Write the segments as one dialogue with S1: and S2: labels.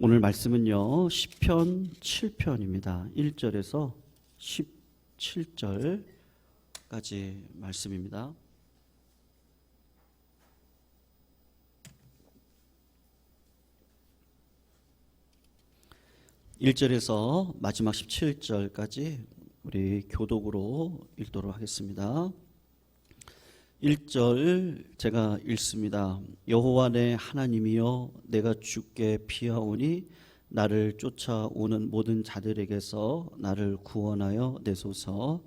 S1: 오늘 말씀은요, 시편 7편입니다. 1절에서 17절까지 말씀입니다. (1절에서) 마지막 17절까지 우리 교독으로 읽도록 하겠습니다. 1절 제가 읽습니다. 여호와 내 하나님이여, 내가 주께 피하오니 나를 쫓아오는 모든 자들에게서 나를 구원하여 내소서.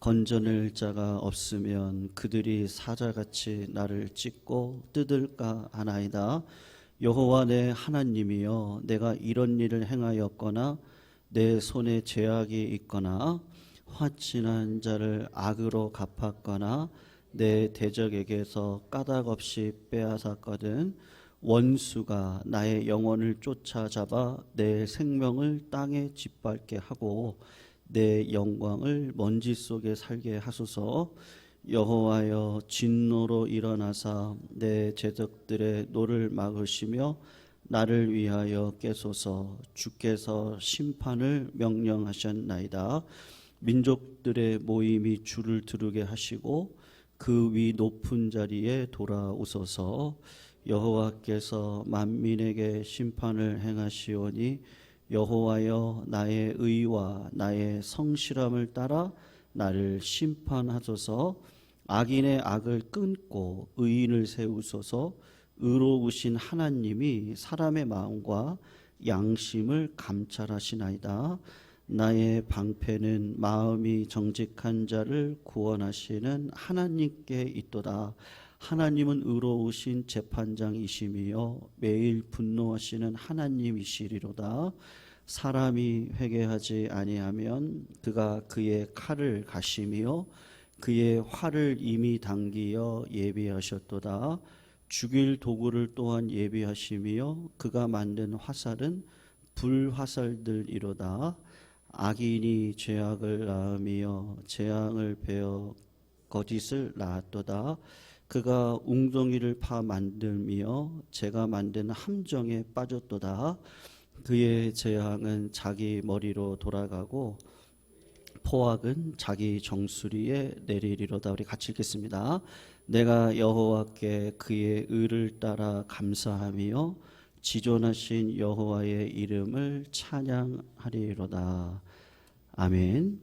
S1: 건져낼 자가 없으면 그들이 사자같이 나를 찢고 뜯을까 하나이다. 여호와 내 하나님이여, 내가 이런 일을 행하였거나 내 손에 죄악이 있거나 화친한 자를 악으로 갚았거나 내 대적에게서 까닭없이 빼앗았거든 원수가 나의 영혼을 쫓아잡아 내 생명을 땅에 짓밟게 하고 내 영광을 먼지 속에 살게 하소서. 여호와여, 진노로 일어나사 내 제적들의 노를 막으시며 나를 위하여 깨소서. 주께서 심판을 명령하셨나이다. 민족들의 모임이 주를 두르게 하시고 그 위 높은 자리에 돌아오소서. 여호와께서 만민에게 심판을 행하시오니 여호와여, 나의 의와 나의 성실함을 따라 나를 심판하소서. 악인의 악을 끊고 의인을 세우소서. 의로우신 하나님이 사람의 마음과 양심을 감찰하시나이다. 나의 방패는 마음이 정직한 자를 구원하시는 하나님께 있도다. 하나님은 의로우신 재판장이시며 매일 분노하시는 하나님이시리로다. 사람이 회개하지 아니하면 그가 그의 칼을 가시며 그의 활을 이미 당기어 예비하셨도다. 죽일 도구를 또한 예비하시며 그가 만든 화살은 불화살들이로다. 악인이 죄악을 낳으며 재앙을 베어 거짓을 낳았도다. 그가 웅덩이를 파 만들며 제가 만든 함정에 빠졌도다. 그의 재앙은 자기 머리로 돌아가고 포악은 자기 정수리에 내리리로다. 우리 같이 읽겠습니다. 내가 여호와께 그의 의를 따라 감사하며 지존하신 여호와의 이름을 찬양하리로다. 아멘.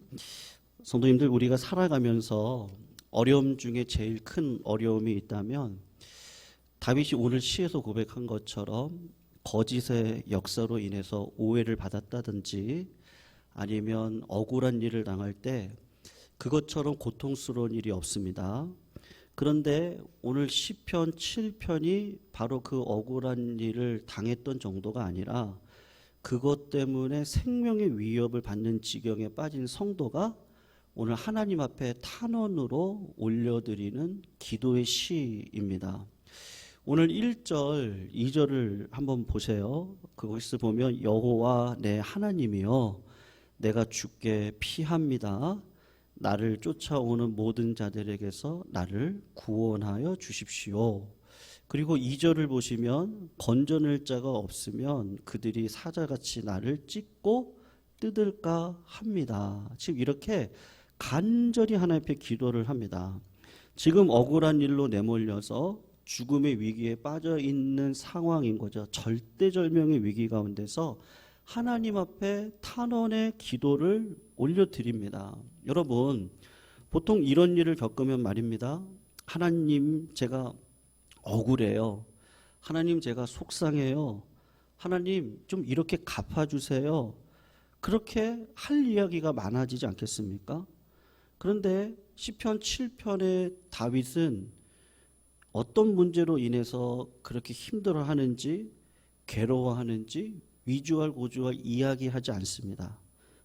S1: 성도님들, 우리가 살아가면서 어려움 중에 제일 큰 어려움이 있다면 다윗이 오늘 시에서 고백한 것처럼 거짓의 역사로 인해서 오해를 받았다든지 아니면 억울한 일을 당할 때 그것처럼 고통스러운 일이 없습니다. 그런데 오늘 시편 7편이 바로 그 억울한 일을 당했던 정도가 아니라 그것 때문에 생명의 위협을 받는 지경에 빠진 성도가 오늘 하나님 앞에 탄원으로 올려드리는 기도의 시입니다. 오늘 1절, 2절을 한번 보세요. 그것을 보면 여호와 내 하나님이여, 내가 주께 피합니다. 나를 쫓아오는 모든 자들에게서 나를 구원하여 주십시오. 그리고 2절을 보시면 건져낼 자가 없으면 그들이 사자같이 나를 찢고 뜯을까 합니다. 지금 이렇게 간절히 하나님 앞에 기도를 합니다. 지금 억울한 일로 내몰려서 죽음의 위기에 빠져 있는 상황인 거죠. 절대절명의 위기 가운데서 하나님 앞에 탄원의 기도를 올려드립니다. 여러분, 보통 이런 일을 겪으면 말입니다. 하나님, 제가 억울해요. 하나님, 제가 속상해요. 하나님, 좀 이렇게 갚아주세요. 그렇게 할 이야기가 많아지지 않겠습니까? 그런데 시편 7편의 다윗은 어떤 문제로 인해서 그렇게 힘들어하는지, 괴로워하는지 위주할 고주할 이야기하지 않습니다.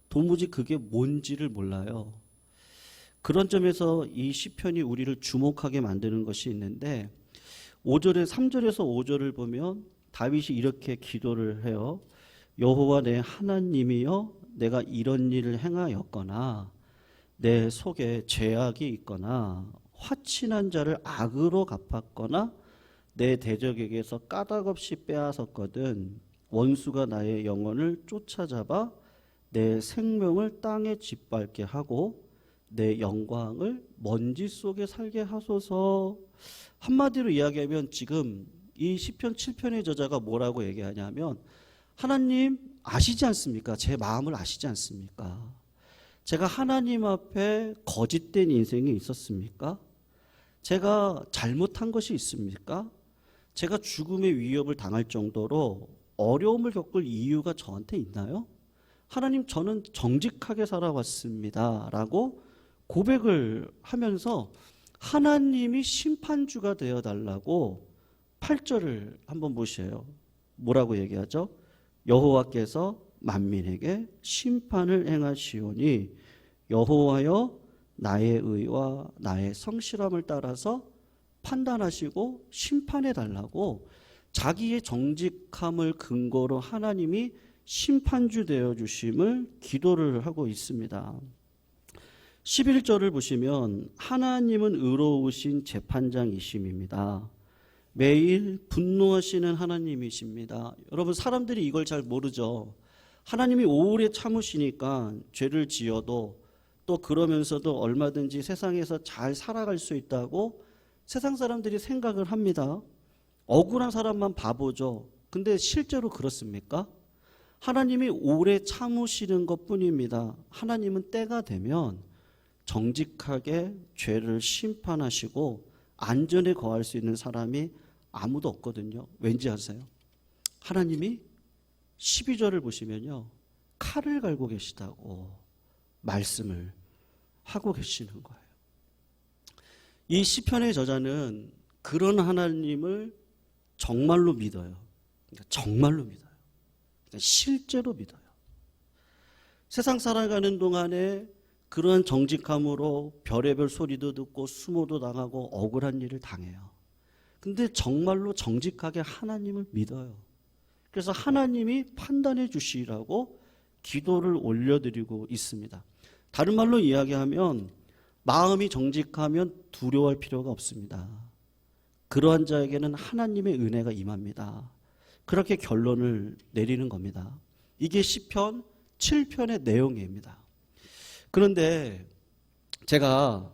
S1: 도무지 그게 뭔지를 몰라요. 그런 점에서 이 시편이 우리를 주목하게 만드는 것이 있는데 3절에서 5절을 보면 다윗이 이렇게 기도를 해요. 여호와 내 하나님이여, 내가 이런 일을 행하였거나 내 속에 죄악이 있거나 화친한 자를 악으로 갚았거나 내 대적에게서 까닭없이 빼앗았거든 원수가 나의 영혼을 쫓아잡아 내 생명을 땅에 짓밟게 하고 내 영광을 먼지 속에 살게 하소서. 한마디로 이야기하면 지금 이 시편 7편의 저자가 뭐라고 얘기하냐면, 하나님 아시지 않습니까? 제 마음을 아시지 않습니까? 제가 하나님 앞에 거짓된 인생이 있었습니까? 제가 잘못한 것이 있습니까? 제가 죽음의 위협을 당할 정도로 어려움을 겪을 이유가 저한테 있나요? 하나님, 저는 정직하게 살아왔습니다 라고 고백을 하면서 하나님이 심판주가 되어달라고 8절을 한번 보세요. 뭐라고 얘기하죠? 여호와께서 만민에게 심판을 행하시오니 여호와여 나의 의와 나의 성실함을 따라서 판단하시고 심판해 달라고 자기의 정직함을 근거로 하나님이 심판주 되어 주심을 기도를 하고 있습니다. 11절을 보시면 하나님은 의로우신 재판장이심입니다. 매일 분노하시는 하나님이십니다. 여러분, 사람들이 이걸 잘 모르죠. 하나님이 오래 참으시니까 죄를 지어도 또 그러면서도 얼마든지 세상에서 잘 살아갈 수 있다고 세상 사람들이 생각을 합니다. 억울한 사람만 바보죠. 근데 실제로 그렇습니까? 하나님이 오래 참으시는 것뿐입니다. 하나님은 때가 되면 정직하게 죄를 심판하시고 안전에 거할 수 있는 사람이 아무도 없거든요. 왠지 아세요? 하나님이 12절을 보시면요, 칼을 갈고 계시다고 말씀을 하고 계시는 거예요. 이 시편의 저자는 그런 하나님을 정말로 믿어요. 그러니까 정말로 믿어요. 그러니까 실제로 믿어요. 세상 살아가는 동안에 그러한 정직함으로 별의별 소리도 듣고 수모도 당하고 억울한 일을 당해요. 근데 정말로 정직하게 하나님을 믿어요. 그래서 하나님이 판단해 주시라고 기도를 올려드리고 있습니다. 다른 말로 이야기하면 마음이 정직하면 두려워할 필요가 없습니다. 그러한 자에게는 하나님의 은혜가 임합니다. 그렇게 결론을 내리는 겁니다. 이게 시편 7편의 내용입니다. 그런데 제가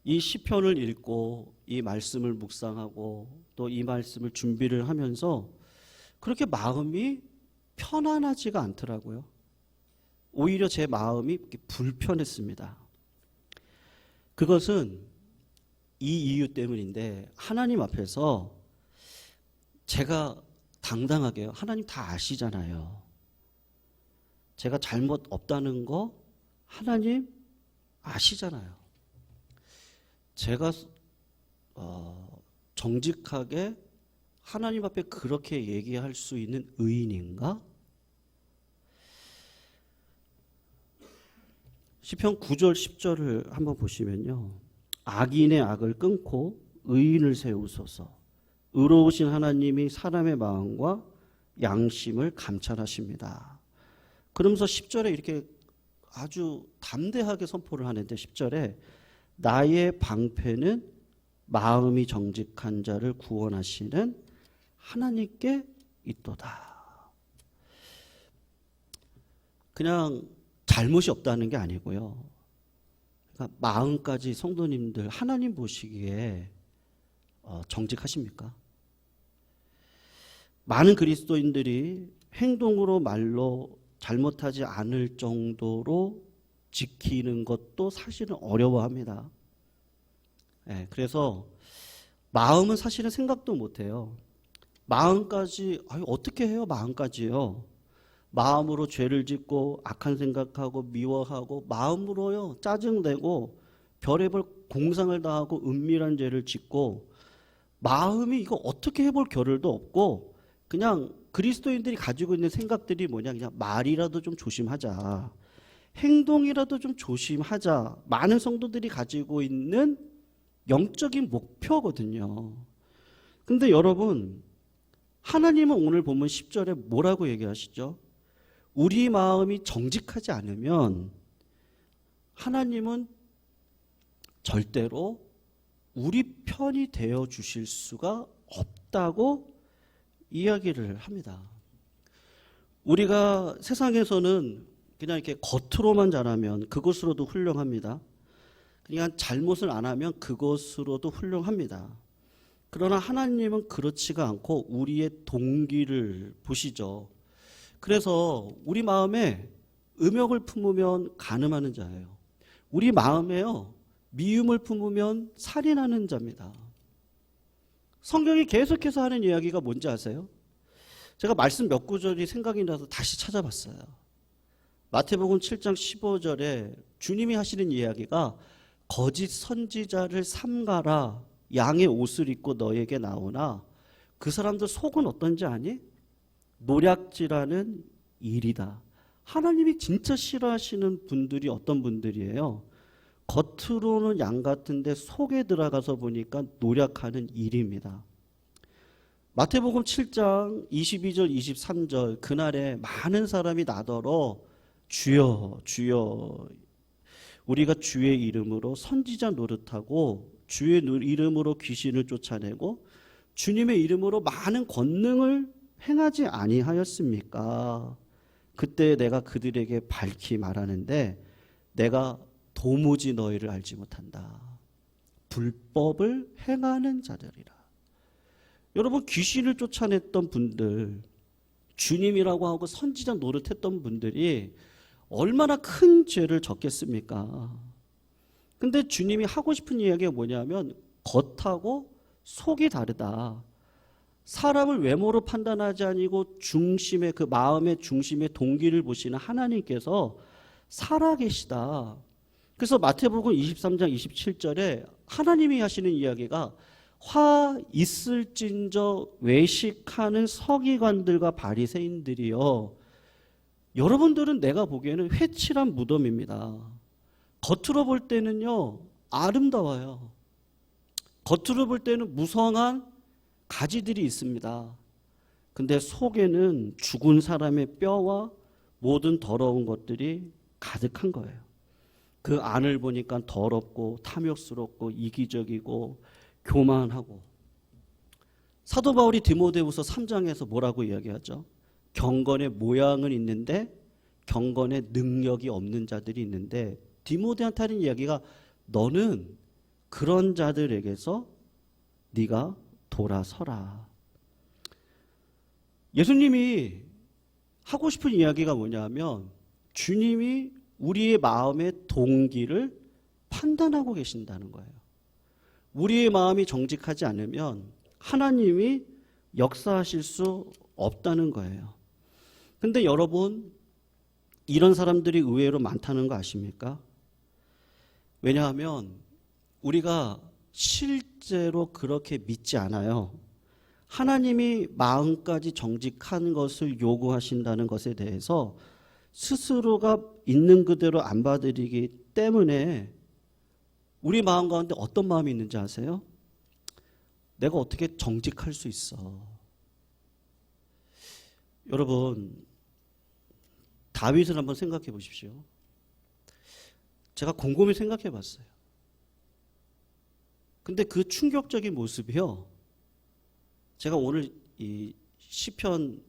S1: 이 시편을 읽고 이 말씀을 묵상하고 또 이 말씀을 준비를 하면서 그렇게 마음이 편안하지가 않더라고요. 오히려 제 마음이 불편했습니다. 그것은 이 이유 때문인데, 하나님 앞에서 제가 당당하게요, 하나님 다 아시잖아요. 제가 잘못 없다는 거 하나님 아시잖아요. 제가 정직하게 하나님 앞에 그렇게 얘기할 수 있는 의인인가? 시편 9절 10절을 한번 보시면요, 악인의 악을 끊고 의인을 세우소서. 의로우신 하나님이 사람의 마음과 양심을 감찰하십니다. 그러면서 10절에 이렇게 아주 담대하게 선포를 하는데, 10절에 나의 방패는 마음이 정직한 자를 구원하시는 하나님께 있도다. 그냥 잘못이 없다는 게 아니고요, 그러니까 마음까지 성도님들 하나님 보시기에 정직하십니까? 많은 그리스도인들이 행동으로 말로 잘못하지 않을 정도로 지키는 것도 사실은 어려워합니다. 그래서 마음은 사실은 생각도 못해요. 마음까지 어떻게 해요? 마음까지요. 마음으로 죄를 짓고 악한 생각하고 미워하고 마음으로요 짜증내고 별의별 공상을 다하고 은밀한 죄를 짓고, 마음이 이거 어떻게 해볼 겨를도 없고, 그냥 그리스도인들이 가지고 있는 생각들이 뭐냐, 그냥 말이라도 좀 조심하자, 행동이라도 좀 조심하자, 많은 성도들이 가지고 있는 영적인 목표거든요. 근데 여러분, 하나님은 오늘 보면 10절에 뭐라고 얘기하시죠? 우리 마음이 정직하지 않으면 하나님은 절대로 우리 편이 되어 주실 수가 없다고 이야기를 합니다. 우리가 세상에서는 그냥 이렇게 겉으로만 잘하면 그것으로도 훌륭합니다. 그냥 잘못을 안 하면 그것으로도 훌륭합니다. 그러나 하나님은 그렇지가 않고 우리의 동기를 보시죠. 그래서 우리 마음에 음욕을 품으면 간음하는 자예요. 우리 마음에요, 미움을 품으면 살인하는 자입니다. 성경이 계속해서 하는 이야기가 뭔지 아세요? 제가 말씀 몇 구절이 생각이 나서 다시 찾아봤어요. 마태복음 7장 15절에 주님이 하시는 이야기가 거짓 선지자를 삼가라, 양의 옷을 입고 너에게 나오나 그 사람들 속은 어떤지 아니? 노략질하는 일이다. 하나님이 진짜 싫어하시는 분들이 어떤 분들이에요? 겉으로는 양 같은데 속에 들어가서 보니까 노략하는 일입니다. 마태복음 7장 22절 23절 그날에 많은 사람이 나더러 주여 주여 우리가 주의 이름으로 선지자 노릇하고 주의 이름으로 귀신을 쫓아내고 주님의 이름으로 많은 권능을 행하지 아니하였습니까? 그때 내가 그들에게 밝히 말하는데 내가 도무지 너희를 알지 못한다. 불법을 행하는 자들이라. 여러분, 귀신을 쫓아냈던 분들, 주님이라고 하고 선지자 노릇했던 분들이 얼마나 큰 죄를 졌겠습니까? 근데 주님이 하고 싶은 이야기가 뭐냐면 겉하고 속이 다르다. 사람을 외모로 판단하지 아니고 중심의 그 마음의 중심의 동기를 보시는 하나님께서 살아계시다. 그래서 마태복음 23장 27절에 하나님이 하시는 이야기가 화 있을진저 외식하는 서기관들과 바리새인들이여. 여러분들은 내가 보기에는 회칠한 무덤입니다. 겉으로 볼 때는요 아름다워요. 겉으로 볼 때는 무성한 가지들이 있습니다. 근데 속에는 죽은 사람의 뼈와 모든 더러운 것들이 가득한 거예요. 그 안을 보니까 더럽고 탐욕스럽고 이기적이고 교만하고. 사도 바울이 디모데후서 3장에서 뭐라고 이야기하죠? 경건의 모양은 있는데 경건의 능력이 없는 자들이 있는데 디모데한테 하는 이야기가 너는 그런 자들에게서 네가 돌아서라. 예수님이 하고 싶은 이야기가 뭐냐면 주님이 우리의 마음의 동기를 판단하고 계신다는 거예요. 우리의 마음이 정직하지 않으면 하나님이 역사하실 수 없다는 거예요. 근데 여러분, 이런 사람들이 의외로 많다는 거 아십니까? 왜냐하면 우리가 실제로 그렇게 믿지 않아요. 하나님이 마음까지 정직한 것을 요구하신다는 것에 대해서 스스로가 있는 그대로 안 받아들이기 때문에 우리 마음 가운데 어떤 마음이 있는지 아세요? 내가 어떻게 정직할 수 있어? 여러분, 다윗을 한번 생각해 보십시오. 제가 곰곰이 생각해 봤어요. 근데 그 충격적인 모습이요, 제가 오늘 이 시편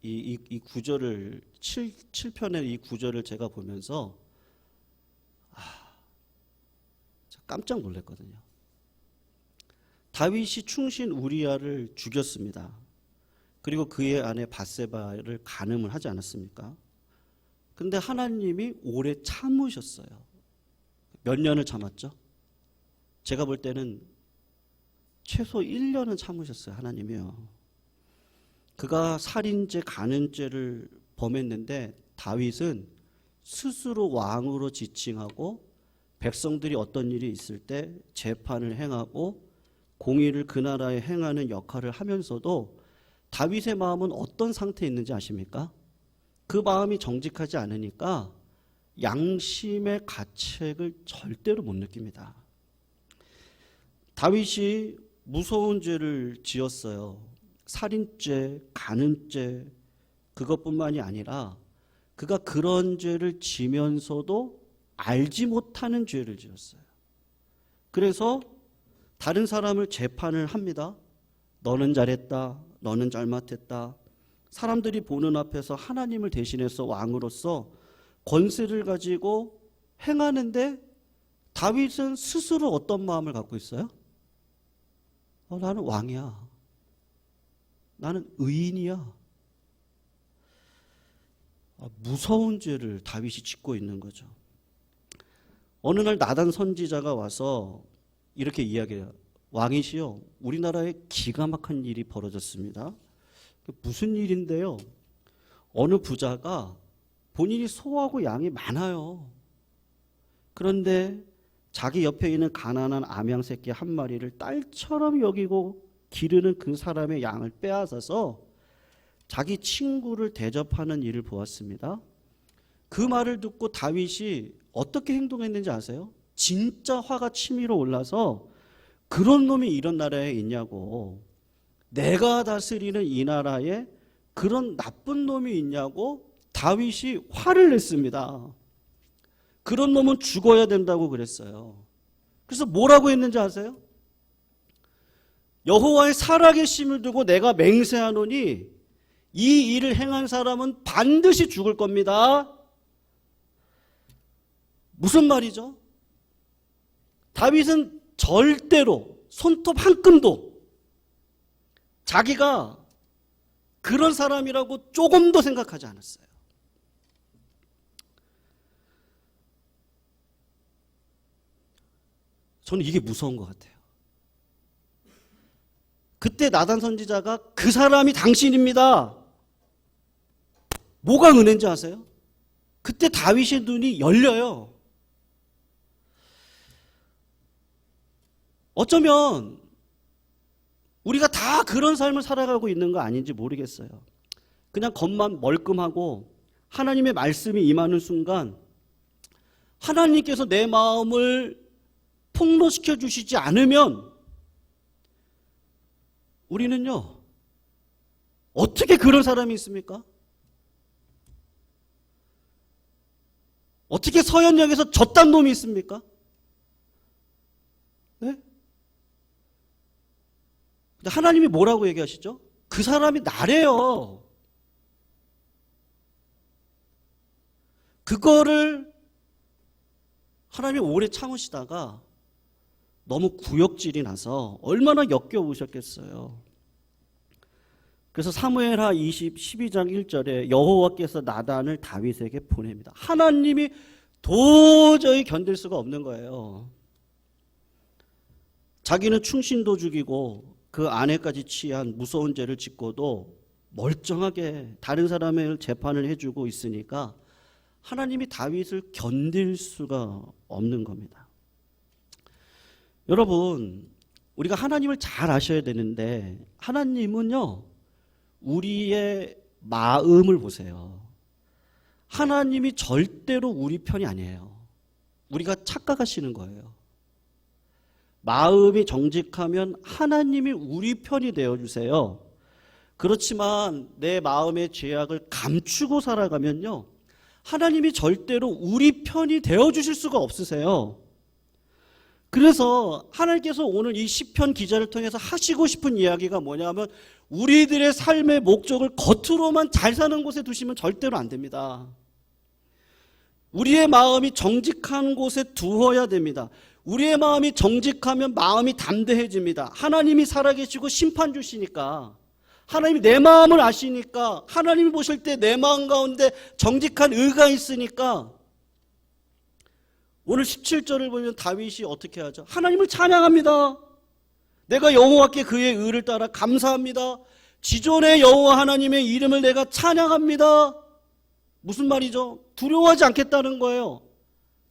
S1: 이 구절을 7편의 이 구절을 제가 보면서 깜짝 놀랐거든요. 다윗이 충신 우리아를 죽였습니다. 그리고 그의 아내 밧세바를 간음을 하지 않았습니까? 근데 하나님이 오래 참으셨어요. 몇 년을 참았죠? 제가 볼 때는 최소 1년은 참으셨어요. 하나님이요. 그가 살인죄, 간음죄를 범했는데 다윗은 스스로 왕으로 지칭하고 백성들이 어떤 일이 있을 때 재판을 행하고 공의를 그 나라에 행하는 역할을 하면서도 다윗의 마음은 어떤 상태에 있는지 아십니까? 그 마음이 정직하지 않으니까 양심의 가책을 절대로 못 느낍니다. 다윗이 무서운 죄를 지었어요. 살인죄, 간음죄, 그것뿐만이 아니라 그가 그런 죄를 지면서도 알지 못하는 죄를 지었어요. 그래서 다른 사람을 재판을 합니다. 너는 잘했다, 너는 잘못했다, 사람들이 보는 앞에서 하나님을 대신해서 왕으로서 권세를 가지고 행하는데 다윗은 스스로 어떤 마음을 갖고 있어요? 나는 왕이야. 나는 의인이야. 무서운 죄를 다윗이 짓고 있는 거죠. 어느 날 나단 선지자가 와서 이렇게 이야기해요. 왕이시여, 우리나라에 기가 막힌 일이 벌어졌습니다. 무슨 일인데요? 어느 부자가 본인이 소하고 양이 많아요. 그런데 자기 옆에 있는 가난한 암양 새끼 한 마리를 딸처럼 여기고 기르는 그 사람의 양을 빼앗아서 자기 친구를 대접하는 일을 보았습니다. 그 말을 듣고 다윗이 어떻게 행동했는지 아세요? 진짜 화가 치밀어 올라서 그런 놈이 이런 나라에 있냐고, 내가 다스리는 이 나라에 그런 나쁜 놈이 있냐고 다윗이 화를 냈습니다. 그런 놈은 죽어야 된다고 그랬어요. 그래서 뭐라고 했는지 아세요? 여호와의 살아계심을 두고 내가 맹세하노니 이 일을 행한 사람은 반드시 죽을 겁니다. 무슨 말이죠? 다윗은 절대로 손톱 한 끔도 자기가 그런 사람이라고 조금도 생각하지 않았어요. 저는 이게 무서운 것 같아요. 그때 나단 선지자가 그 사람이 당신입니다. 뭐가 은혜인지 아세요? 그때 다윗의 눈이 열려요. 어쩌면 우리가 다 그런 삶을 살아가고 있는 거 아닌지 모르겠어요. 그냥 겉만 멀끔하고 하나님의 말씀이 임하는 순간 하나님께서 내 마음을 폭로시켜 주시지 않으면 우리는요, 어떻게 그런 사람이 있습니까? 어떻게 서현역에서 저딴 놈이 있습니까? 네? 근데 하나님이 뭐라고 얘기하시죠? 그 사람이 나래요. 그거를 하나님이 오래 참으시다가 너무 구역질이 나서 얼마나 역겨우셨겠어요. 그래서 사무엘하 12장 1절에 여호와께서 나단을 다윗에게 보냅니다. 하나님이 도저히 견딜 수가 없는 거예요. 자기는 충신도 죽이고 그 아내까지 취한 무서운 죄를 짓고도 멀쩡하게 다른 사람의 재판을 해주고 있으니까 하나님이 다윗을 견딜 수가 없는 겁니다. 여러분, 우리가 하나님을 잘 아셔야 되는데 하나님은요, 우리의 마음을 보세요. 하나님이 절대로 우리 편이 아니에요. 우리가 착각하시는 거예요. 마음이 정직하면 하나님이 우리 편이 되어주세요. 그렇지만 내 마음의 죄악을 감추고 살아가면요, 하나님이 절대로 우리 편이 되어주실 수가 없으세요. 그래서 하나님께서 오늘 이 시편 기자를 통해서 하시고 싶은 이야기가 뭐냐면 우리들의 삶의 목적을 겉으로만 잘 사는 곳에 두시면 절대로 안 됩니다. 우리의 마음이 정직한 곳에 두어야 됩니다. 우리의 마음이 정직하면 마음이 담대해집니다. 하나님이 살아계시고 심판 주시니까, 하나님이 내 마음을 아시니까, 하나님이 보실 때 내 마음 가운데 정직한 의가 있으니까. 오늘 17절을 보면 다윗이 어떻게 하죠? 하나님을 찬양합니다. 내가 여호와께 그의 의를 따라 감사합니다. 지존의 여호와 하나님의 이름을 내가 찬양합니다. 무슨 말이죠? 두려워하지 않겠다는 거예요.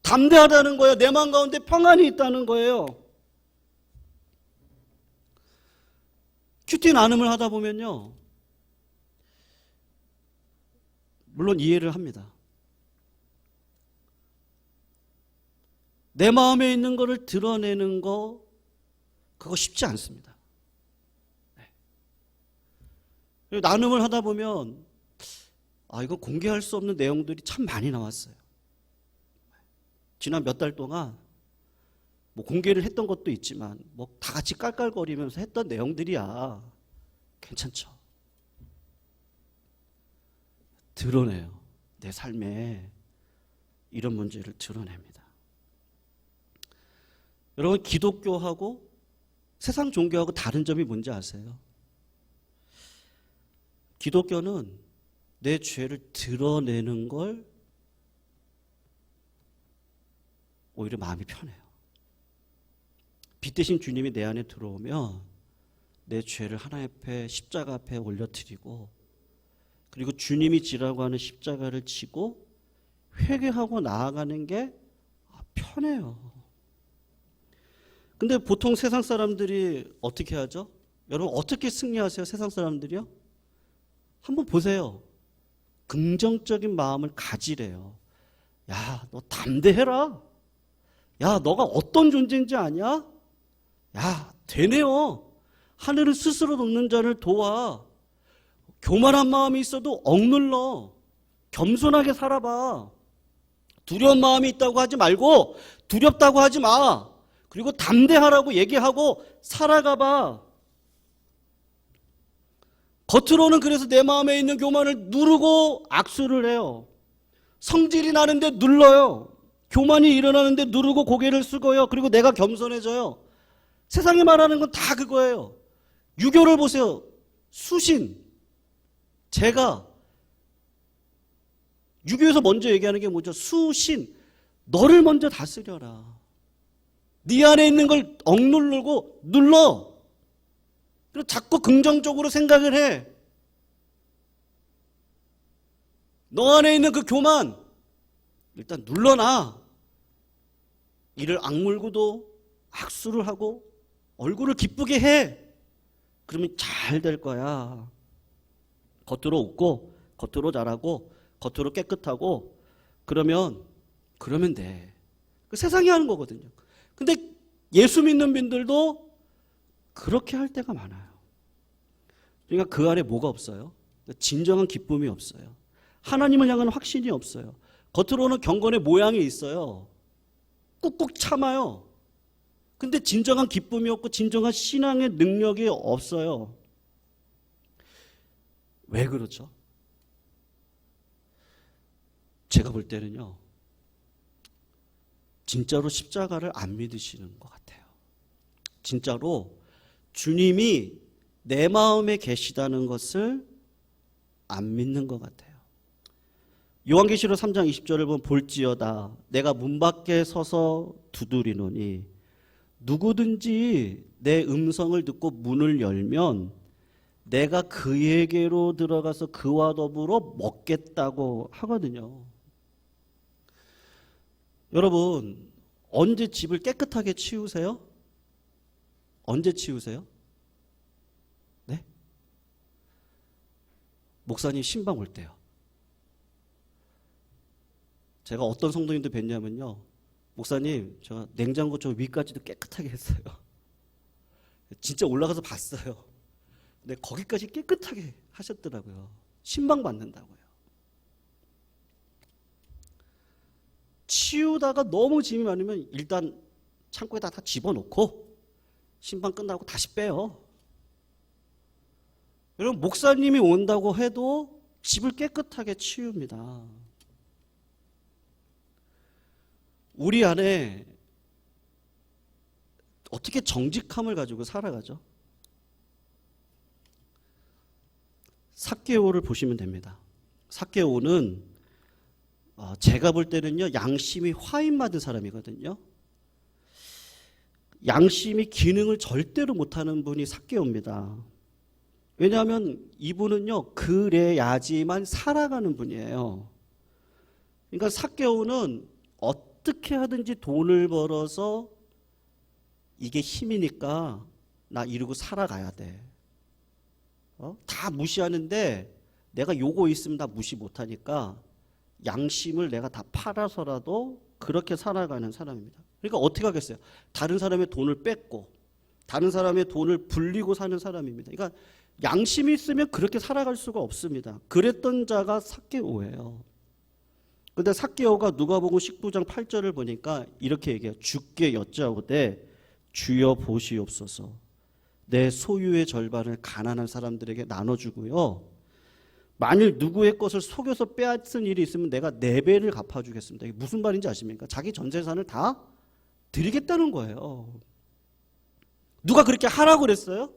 S1: 담대하다는 거예요. 내 마음 가운데 평안이 있다는 거예요. 큐티 나눔을 하다 보면요, 물론 이해를 합니다. 내 마음에 있는 거를 드러내는 거, 그거 쉽지 않습니다. 네. 나눔을 하다 보면 이거 공개할 수 없는 내용들이 참 많이 나왔어요. 지난 몇 달 동안 뭐 공개를 했던 것도 있지만 뭐 다 같이 깔깔거리면서 했던 내용들이야. 괜찮죠. 드러내요. 내 삶에 이런 문제를 드러냅니다. 여러분, 기독교하고 세상 종교하고 다른 점이 뭔지 아세요? 기독교는 내 죄를 드러내는 걸 오히려 마음이 편해요. 빛 대신 주님이 내 안에 들어오면 내 죄를 하나님 앞에 십자가 앞에 올려드리고, 그리고 주님이 지라고 하는 십자가를 지고 회개하고 나아가는 게 편해요. 근데 보통 세상 사람들이 어떻게 하죠? 여러분, 어떻게 승리하세요? 세상 사람들이요? 한번 보세요. 긍정적인 마음을 가지래요. 야, 너 담대해라. 야, 너가 어떤 존재인지 아냐? 야, 되네요. 하늘은 스스로 돕는 자를 도와. 교만한 마음이 있어도 억눌러. 겸손하게 살아봐. 두려운 마음이 있다고 하지 말고 두렵다고 하지 마. 그리고 담대하라고 얘기하고 살아가봐. 겉으로는 그래서 내 마음에 있는 교만을 누르고 악수를 해요. 성질이 나는데 눌러요. 교만이 일어나는데 누르고 고개를 숙어요. 그리고 내가 겸손해져요. 세상이 말하는 건 다 그거예요. 유교를 보세요. 수신. 제가 유교에서 먼저 얘기하는 게 뭐죠? 수신. 너를 먼저 다스려라. 네 안에 있는 걸 억누르고 눌러. 그리고 자꾸 긍정적으로 생각을 해. 너 안에 있는 그 교만 일단 눌러놔. 이를 악물고도 악수를 하고 얼굴을 기쁘게 해. 그러면 잘 될 거야. 겉으로 웃고 겉으로 잘하고 겉으로 깨끗하고 그러면 돼. 그 세상이 하는 거거든요. 근데 예수 믿는 분들도 그렇게 할 때가 많아요. 그러니까 그 안에 뭐가 없어요? 진정한 기쁨이 없어요. 하나님을 향한 확신이 없어요. 겉으로는 경건의 모양이 있어요. 꾹꾹 참아요. 근데 진정한 기쁨이 없고 진정한 신앙의 능력이 없어요. 왜 그렇죠? 제가 볼 때는요, 진짜로 십자가를 안 믿으시는 것 같아요. 진짜로 주님이 내 마음에 계시다는 것을 안 믿는 것 같아요. 요한계시록 3장 20절을 보면 볼지어다 내가 문 밖에 서서 두드리노니 누구든지 내 음성을 듣고 문을 열면 내가 그에게로 들어가서 그와 더불어 먹겠다고 하거든요. 여러분, 언제 집을 깨끗하게 치우세요? 언제 치우세요? 네? 목사님 신방 올 때요. 제가 어떤 성도님도 뵀냐면요, 목사님 제가 냉장고 저 위까지도 깨끗하게 했어요. 진짜 올라가서 봤어요. 근데 거기까지 깨끗하게 하셨더라고요. 신방 받는다고요. 치우다가 너무 짐이 많으면 일단 창고에다 다 집어넣고 신방 끝나고 다시 빼요. 여러분, 목사님이 온다고 해도 집을 깨끗하게 치웁니다. 우리 안에 어떻게 정직함을 가지고 살아가죠? 삭개오를 보시면 됩니다. 삭개오는 제가 볼 때는요, 양심이 화인맞은 사람이거든요. 양심이 기능을 절대로 못하는 분이 삭개오입니다. 왜냐하면 이분은요, 그래야지만 살아가는 분이에요. 그러니까 삭개오는 어떻게 하든지 돈을 벌어서 이게 힘이니까 나 이러고 살아가야 돼. 다 무시하는데 내가 요거 있으면 다 무시 못하니까 양심을 내가 다 팔아서라도 그렇게 살아가는 사람입니다. 그러니까 어떻게 하겠어요? 다른 사람의 돈을 뺏고 다른 사람의 돈을 불리고 사는 사람입니다. 그러니까 양심이 있으면 그렇게 살아갈 수가 없습니다. 그랬던 자가 삭개오예요. 근데 삭개오가 누가복음 19장 8절을 보니까 이렇게 얘기해요. 주께 여짜오되 주여 보시옵소서 내 소유의 절반을 가난한 사람들에게 나눠주고요, 만일 누구의 것을 속여서 빼앗은 일이 있으면 내가 4배를 갚아주겠습니다. 이게 무슨 말인지 아십니까? 자기 전 재산을 다 드리겠다는 거예요. 누가 그렇게 하라고 그랬어요?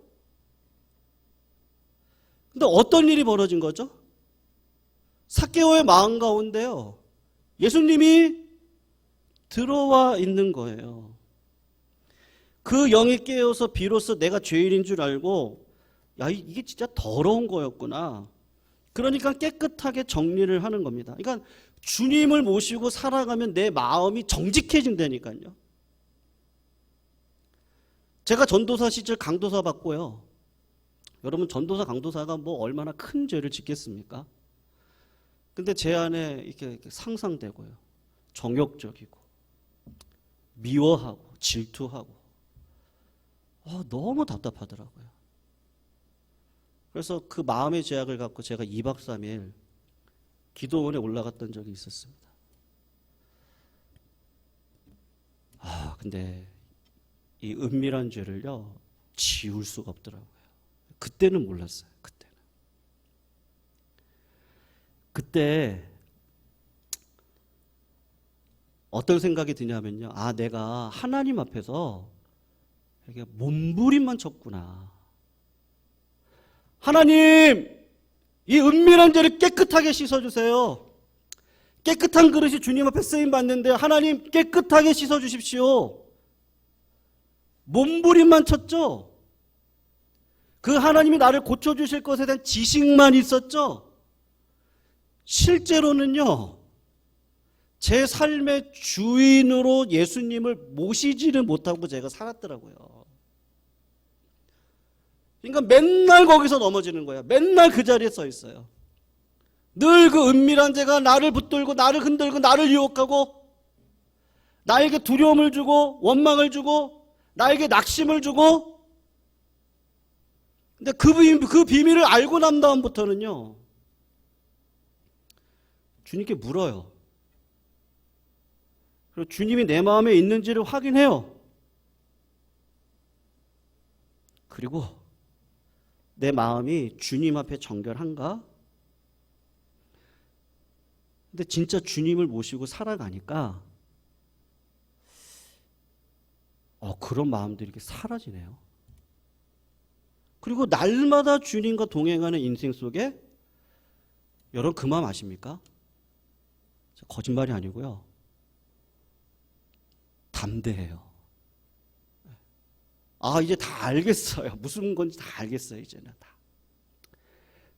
S1: 근데 어떤 일이 벌어진 거죠? 삭개오의 마음 가운데요, 예수님이 들어와 있는 거예요. 그 영이 깨어서 비로소 내가 죄인인 줄 알고, 야, 이게 진짜 더러운 거였구나. 그러니까 깨끗하게 정리를 하는 겁니다. 그러니까 주님을 모시고 살아가면 내 마음이 정직해진다니까요. 제가 전도사 시절 강도사 받고요. 여러분, 전도사 강도사가 뭐 얼마나 큰 죄를 짓겠습니까? 근데 제 안에 이렇게 상상되고요, 정욕적이고 미워하고 질투하고 너무 답답하더라고요. 그래서 그 마음의 제약을 갖고 제가 2박 3일 기도원에 올라갔던 적이 있었습니다. 근데 이 은밀한 죄를요, 지울 수가 없더라고요. 그때는 몰랐어요. 그때 어떤 생각이 드냐면요, 내가 하나님 앞에서 이게 몸부림만 쳤구나. 하나님, 이 은밀한 죄를 깨끗하게 씻어주세요. 깨끗한 그릇이 주님 앞에 쓰임 받는데 하나님 깨끗하게 씻어주십시오. 몸부림만 쳤죠. 그 하나님이 나를 고쳐주실 것에 대한 지식만 있었죠. 실제로는요, 제 삶의 주인으로 예수님을 모시지를 못하고 제가 살았더라고요. 그러니까 맨날 거기서 넘어지는 거야. 맨날 그 자리에 서 있어요. 늘 그 은밀한 죄가 나를 붙들고 나를 흔들고 나를 유혹하고 나에게 두려움을 주고 원망을 주고 나에게 낙심을 주고. 근데 그 비밀을 알고 난 다음부터는요, 주님께 물어요. 그리고 주님이 내 마음에 있는지를 확인해요. 그리고 내 마음이 주님 앞에 정결한가? 근데 진짜 주님을 모시고 살아가니까 그런 마음들이 이렇게 사라지네요. 그리고 날마다 주님과 동행하는 인생 속에, 여러분 그 마음 아십니까? 거짓말이 아니고요, 담대해요. 이제 다 알겠어요. 무슨 건지 다 알겠어요. 이제는 다.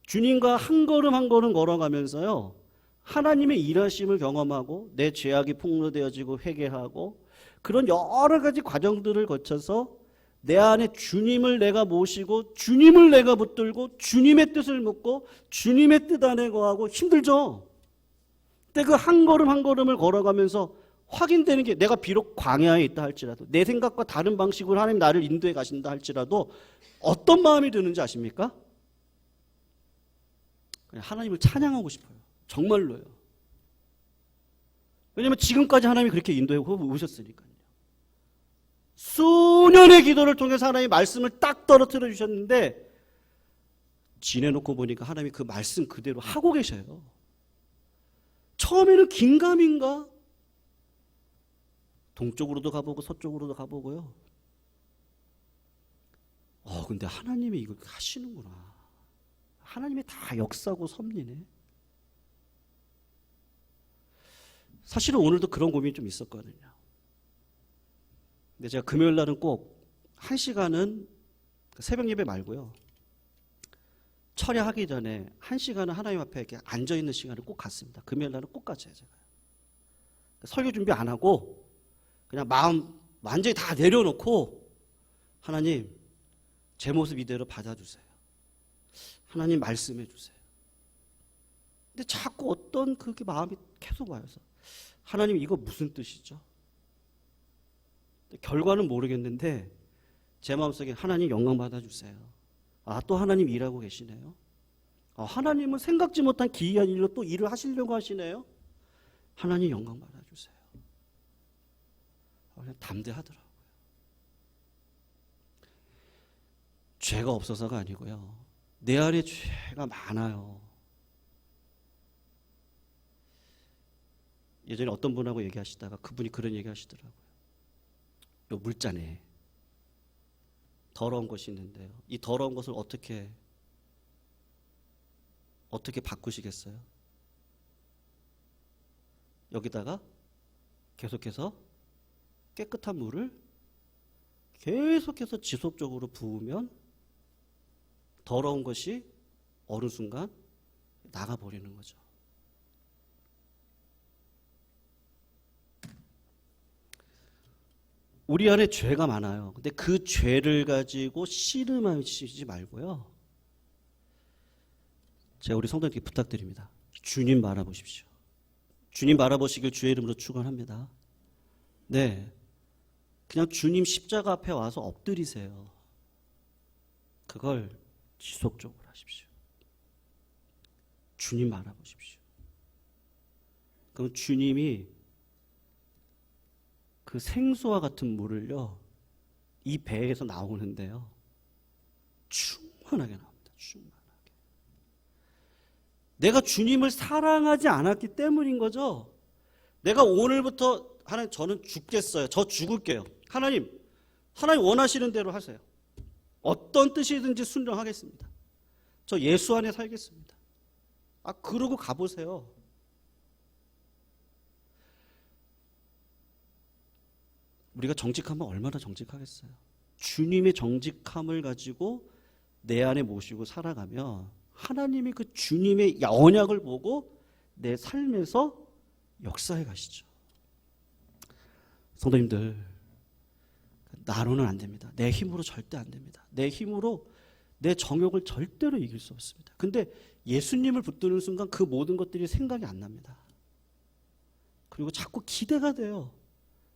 S1: 주님과 한 걸음 한 걸음 걸어가면서요, 하나님의 일하심을 경험하고 내 죄악이 폭로되어지고 회개하고 그런 여러 가지 과정들을 거쳐서 내 안에 주님을 내가 모시고 주님을 내가 붙들고 주님의 뜻을 묻고 주님의 뜻 안에 거하고. 힘들죠. 근데 그 한 걸음 한 걸음을 걸어가면서 확인되는 게, 내가 비록 광야에 있다 할지라도 내 생각과 다른 방식으로 하나님 나를 인도해 가신다 할지라도 어떤 마음이 드는지 아십니까? 그냥 하나님을 찬양하고 싶어요. 정말로요. 왜냐하면 지금까지 하나님이 그렇게 인도해 오셨으니까요. 수년의 기도를 통해서 하나님이 말씀을 딱 떨어뜨려 주셨는데 지내놓고 보니까 하나님이 그 말씀 그대로 하고 계셔요. 처음에는 긴가민가, 동쪽으로도 가보고 서쪽으로도 가보고요. 근데 하나님이 이거 하시는구나. 하나님이 다 역사고 섭리네. 사실은 오늘도 그런 고민이 좀 있었거든요. 근데 제가 금요일 날은 꼭 1시간은 새벽 예배 말고요, 철야하기 전에 1시간은 하나님 앞에 이렇게 앉아있는 시간을 꼭 갖습니다. 금요일 날은 꼭 가져요. 제가 설교 준비 안 하고 그냥 마음 완전히 다 내려놓고, 하나님 제 모습 이대로 받아주세요. 하나님 말씀해 주세요. 근데 자꾸 어떤 그게 마음이 계속 와서, 하나님 이거 무슨 뜻이죠? 결과는 모르겠는데 제 마음속에 하나님 영광 받아주세요. 또 하나님 일하고 계시네요. 하나님은 생각지 못한 기이한 일로 또 일을 하시려고 하시네요. 하나님 영광 받아주세요. 그냥 담대하더라고요. 죄가 없어서가 아니고요, 내 안에 죄가 많아요. 예전에 어떤 분하고 얘기하시다가 그분이 그런 얘기 하시더라고요. 요 물잔에 더러운 것이 있는데요. 이 더러운 것을 어떻게 바꾸시겠어요? 여기다가 계속해서 깨끗한 물을 계속해서 지속적으로 부으면 더러운 것이 어느 순간 나가버리는 거죠. 우리 안에 죄가 많아요. 근데 그 죄를 가지고 씨름하시지 말고요. 제가 우리 성도님께 부탁드립니다. 주님 바라보십시오. 주님 바라보시길 주의 이름으로 축원합니다. 네, 그냥 주님 십자가 앞에 와서 엎드리세요. 그걸 지속적으로 하십시오. 주님 바라보십시오. 그럼 주님이 그 생수와 같은 물을요, 이 배에서 나오는데요, 충만하게 나옵니다. 충만하게. 내가 주님을 사랑하지 않았기 때문인 거죠. 내가 오늘부터 하나님, 저는 죽겠어요. 저 죽을게요. 하나님 원하시는 대로 하세요. 어떤 뜻이든지 순종하겠습니다. 저 예수 안에 살겠습니다. 그러고 가보세요. 우리가 정직하면 얼마나 정직하겠어요. 주님의 정직함을 가지고 내 안에 모시고 살아가면 하나님이 그 주님의 언약을 보고 내 삶에서 역사해 가시죠. 성도님들, 나로는 안 됩니다. 내 힘으로 절대 안 됩니다. 내 힘으로 내 정욕을 절대로 이길 수 없습니다. 근데 예수님을 붙드는 순간 그 모든 것들이 생각이 안 납니다. 그리고 자꾸 기대가 돼요.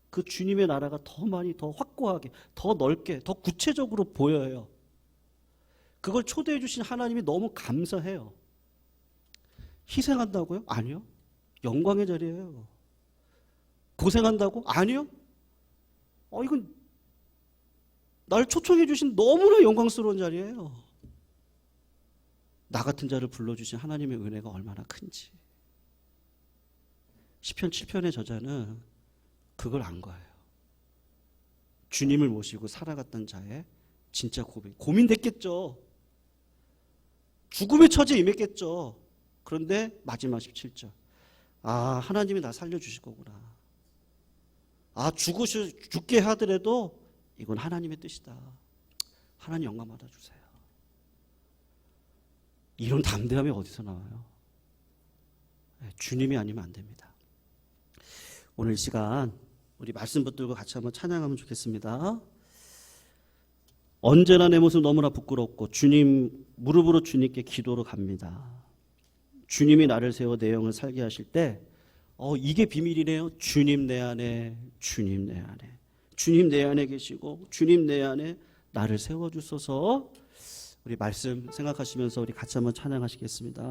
S1: 그 주님의 나라가 더 많이, 더 확고하게, 더 넓게, 더 구체적으로 보여요. 그걸 초대해 주신 하나님이 너무 감사해요. 희생한다고요? 아니요. 영광의 자리예요. 고생한다고? 아니요. 이건 날 초청해 주신 너무나 영광스러운 자리예요. 나 같은 자를 불러주신 하나님의 은혜가 얼마나 큰지. 시편 7편의 저자는 그걸 안 거예요. 주님을 모시고 살아갔던 자의 진짜 고민됐겠죠. 죽음의 처지에 임했겠죠. 그런데 마지막 17절. 하나님이 나 살려주실 거구나. 죽게 하더라도 이건 하나님의 뜻이다. 하나님 영광 받아주세요. 이런 담대함이 어디서 나와요? 주님이 아니면 안 됩니다. 오늘 이 시간 우리 말씀 붙들고 같이 한번 찬양하면 좋겠습니다. 언제나 내 모습 너무나 부끄럽고 무릎으로 주님께 기도로 갑니다. 주님이 나를 세워 내 영을 살게 하실 때 이게 비밀이네요. 주님 내 안에, 주님 내 안에, 주님 내 안에 계시고 주님 내 안에 나를 세워주소서. 우리 말씀 생각하시면서 우리 같이 한번 찬양하시겠습니다.